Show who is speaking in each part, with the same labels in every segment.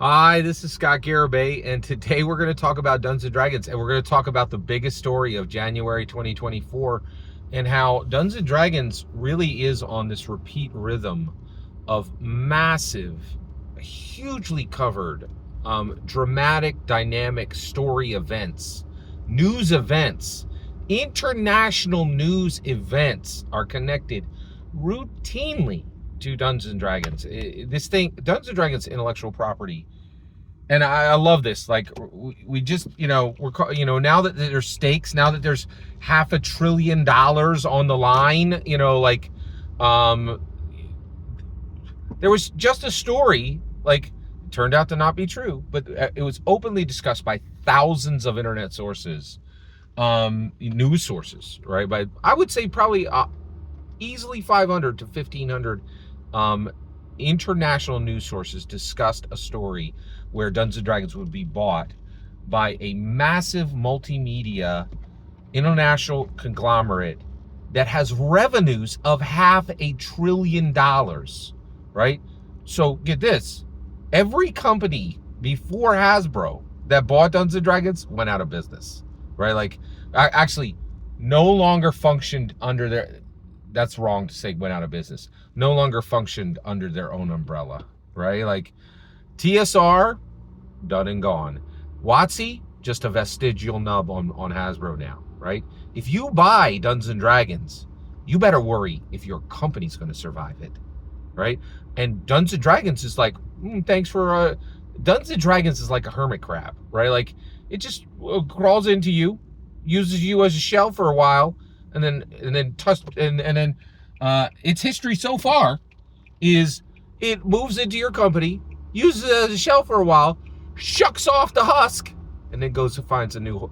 Speaker 1: Hi, this is Scott Garibay, and today we're going to talk about Dungeons & Dragons, and we're going to talk about the biggest story of January 2024, and how Dungeons & Dragons really is on this repeat rhythm of massive, hugely covered, dramatic, dynamic story events, news events, international news events are connected routinely to Dungeons & Dragons. This thing, Dungeons & Dragons intellectual property, and I love this. Like, we just, now that there's stakes, now that there's $500 billion on the line, there was just a story, like, it turned out to not be true, but it was openly discussed by thousands of internet sources, news sources, right? But I would say probably easily 500 to 1,500 international news sources discussed a story where Dungeons & Dragons would be bought by a massive multimedia international conglomerate that has revenues of $500 billion, right? So get this, every company before Hasbro that bought Dungeons & Dragons went out of business, right? Like, actually no longer functioned under their, that's wrong to say went out of business, no longer functioned under their own umbrella, right? Like, TSR, done and gone. WotC, just a vestigial nub on Hasbro now, right? If you buy Dungeons & Dragons, you better worry if your company's going to survive it, right? And Dungeons & Dragons is like, thanks for, Dungeons & Dragons is like a hermit crab, right? Like, it just crawls into you, uses you as a shell for a while, and then its history so far is it moves into your company, uses it as a shell for a while, shucks off the husk, and then goes and finds a new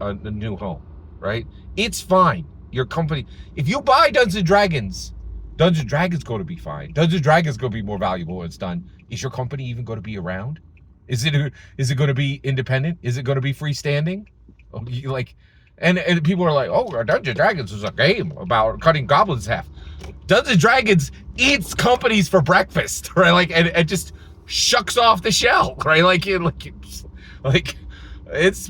Speaker 1: home, right? It's fine. Your company, if you buy Dungeons & Dragons, Dungeons & Dragons going to be fine. Dungeons & Dragons going to be more valuable when it's done. Is your company even going to be around? Is it going to be independent? Is it going to be freestanding? And people are like, oh, Dungeons & Dragons is a game about cutting goblins in half. Dungeons & Dragons eats companies for breakfast, right? Like, and just shucks off the shell, right? Like it's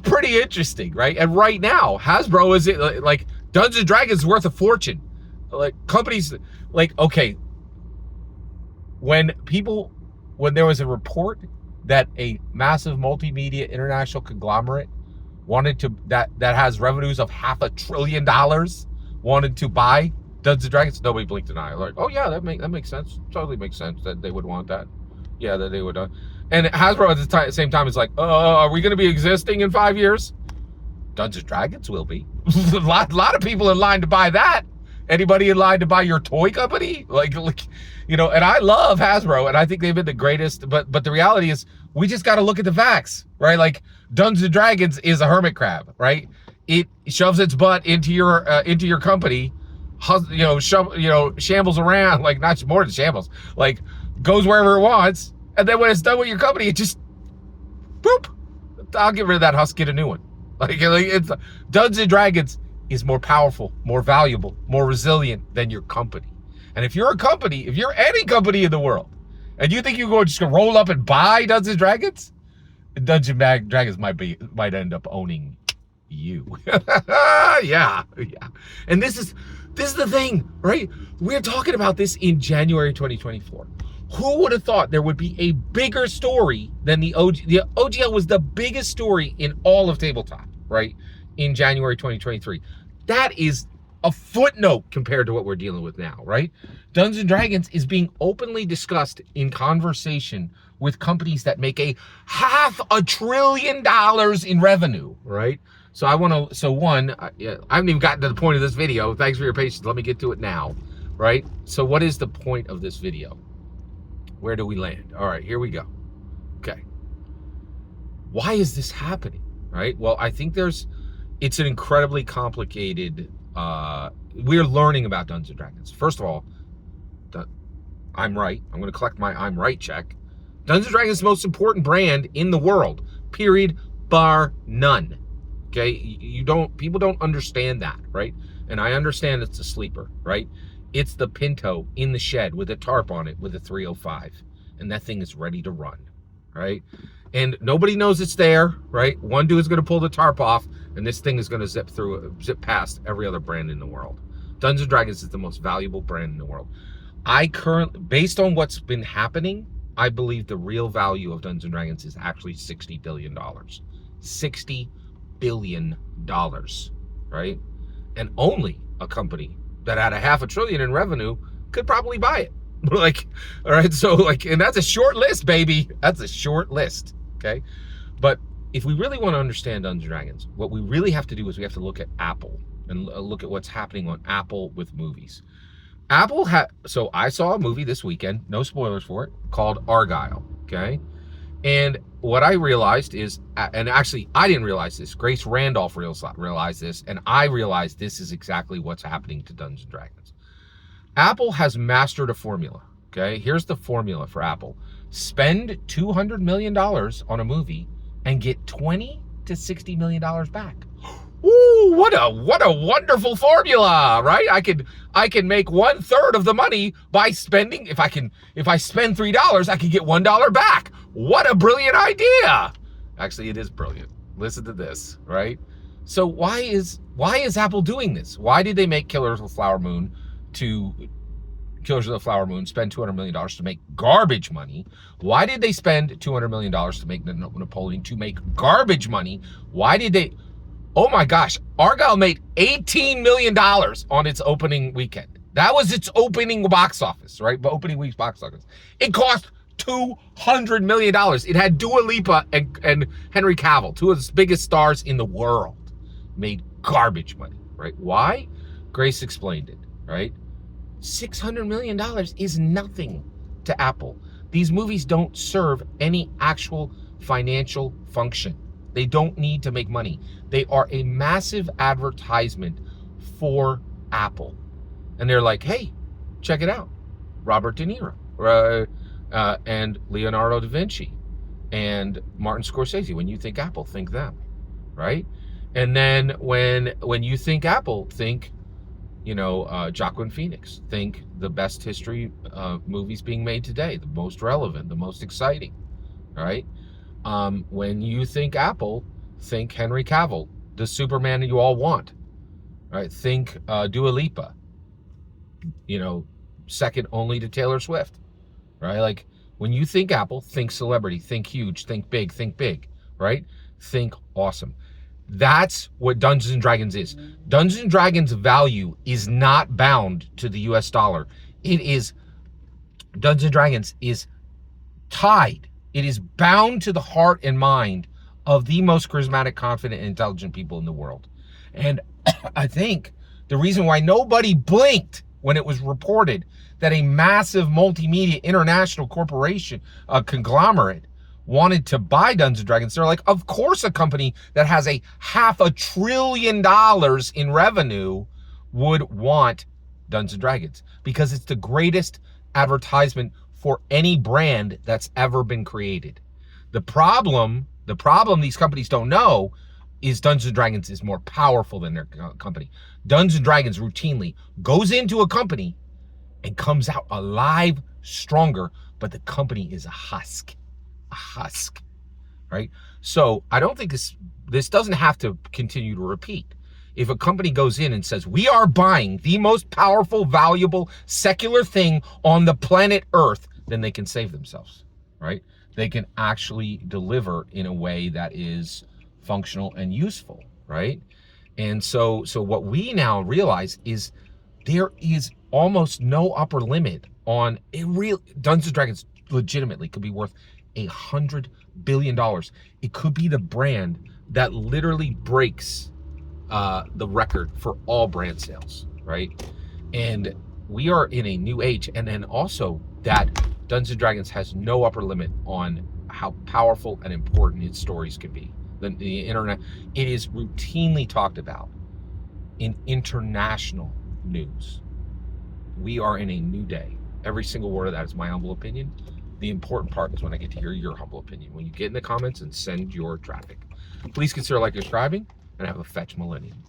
Speaker 1: pretty interesting, right? And right now, Hasbro is like Dungeons & Dragons is worth a fortune. Like, companies, like, okay, when there was a report that a massive multimedia international conglomerate wanted to, that has revenues of $500 billion, wanted to buy Dungeons & Dragons, nobody blinked an eye. Like, oh yeah, that makes sense. Totally makes sense that they would want that. Yeah, that they would. And Hasbro at the same time is like, are we going to be existing in 5 years? Dungeons & Dragons will be. a lot of people in line to buy that. Anybody in line to buy your toy company? Like, and I love Hasbro, and I think they've been the greatest, but the reality is, we just got to look at the facts, right? Like, Dungeons & Dragons is a hermit crab, right? It shoves its butt into your company, shambles around, like, not more than shambles, like, goes wherever it wants, and then when it's done with your company, it just, boop, I'll get rid of that husk, get a new one. Like it's Dungeons & Dragons is more powerful, more valuable, more resilient than your company. And if you're any company in the world, and you think you're just gonna roll up and buy Dungeons & Dragons, Dungeons & Dragons might end up owning you. yeah. And this is the thing, right? We're talking about this in January 2024. Who would have thought there would be a bigger story than the OG? The OGL was the biggest story in all of tabletop, right? In January 2023. That is a footnote compared to what we're dealing with now, right? Dungeons & Dragons is being openly discussed in conversation with companies that make $500 billion in revenue, right? So I haven't even gotten to the point of this video. Thanks for your patience. Let me get to it now, right? So what is the point of this video? Where do we land? All right, here we go. Okay. Why is this happening, right? Well, I think it's an incredibly complicated, we're learning about Dungeons & Dragons. First of all, I'm right. I'm going to collect my I'm right check. Dungeons & Dragons is the most important brand in the world, period, bar none. Okay? People don't understand that, right? And I understand it's a sleeper, right? It's the Pinto in the shed with a tarp on it with a 305. And that thing is ready to run, right? and nobody knows it's there, right? One dude is going to pull the tarp off, and this thing is going to zip past every other brand in the world. Dungeons & Dragons is the most valuable brand in the world. Based on what's been happening, I believe the real value of Dungeons & Dragons is actually $60 billion. $60 billion, right? And only a company that had $500 billion in revenue could probably buy it. Like, all right, so like, and that's a short list, baby. That's a short list, okay? But if we really want to understand Dungeons & Dragons, what we really have to do is we have to look at Apple and look at what's happening on Apple with movies. So I saw a movie this weekend, no spoilers for it, called Argyle, okay? And what I realized is, and actually I didn't realize this, Grace Randolph realized this, and I realized this is exactly what's happening to Dungeons & Dragons. Apple has mastered a formula, okay? Here's the formula for Apple. Spend $200 million on a movie and get $20 to $60 million back. Ooh, what a wonderful formula, right? I can make 1/3 of the money by spending. If I spend $3, I can get $1 back. What a brilliant idea! Actually, it is brilliant. Listen to this, right? So why is Apple doing this? Why did they make Killers of the Flower Moon spend $200 million to make garbage money? Why did they spend $200 million to make Napoleon to make garbage money? Why did they? Oh my gosh, Argyle made $18 million on its opening weekend. That was its opening box office, right? Opening week's box office. It cost $200 million. It had Dua Lipa and Henry Cavill, two of the biggest stars in the world, made garbage money, right? Why? Grace explained it, right? $600 million is nothing to Apple. These movies don't serve any actual financial function. They don't need to make money. They are a massive advertisement for Apple. And they're like, hey, check it out. Robert De Niro and Leonardo da Vinci and Martin Scorsese. When you think Apple, think them, right? And then when you think Apple, think, Joaquin Phoenix. Think the best history movies being made today, the most relevant, the most exciting, right? When you think Apple, think Henry Cavill, the Superman you all want, right? Think Dua Lipa, second only to Taylor Swift, right? Like, when you think Apple, think celebrity, think huge, think big, right? Think awesome. That's what Dungeons & Dragons is. Dungeons & Dragons value is not bound to the US dollar. Dungeons & Dragons is tied. It is bound to the heart and mind of the most charismatic, confident, and intelligent people in the world. And I think the reason why nobody blinked when it was reported that a massive multimedia international corporation, a conglomerate, wanted to buy Dungeons & Dragons, they're like, of course a company that has $500 billion in revenue would want Dungeons & Dragons, because it's the greatest advertisement for any brand that's ever been created. The problem these companies don't know is Dungeons & Dragons is more powerful than their company. Dungeons & Dragons routinely goes into a company and comes out alive, stronger, but the company is a husk, right? So I don't think this doesn't have to continue to repeat. If a company goes in and says, we are buying the most powerful, valuable, secular thing on the planet Earth, then they can save themselves, right? They can actually deliver in a way that is functional and useful, right? And so what we now realize is there is almost no upper limit on a real. Dungeons & Dragons legitimately could be worth $100 billion. It could be the brand that literally breaks the record for all brand sales, right? And we are in a new age. And then also that Dungeons & Dragons has no upper limit on how powerful and important its stories can be. The internet, it is routinely talked about in international news. We are in a new day. Every single word of that is my humble opinion. The important part is when I get to hear your humble opinion. When you get in the comments and send your traffic. Please consider subscribing, and have a fetch millennium.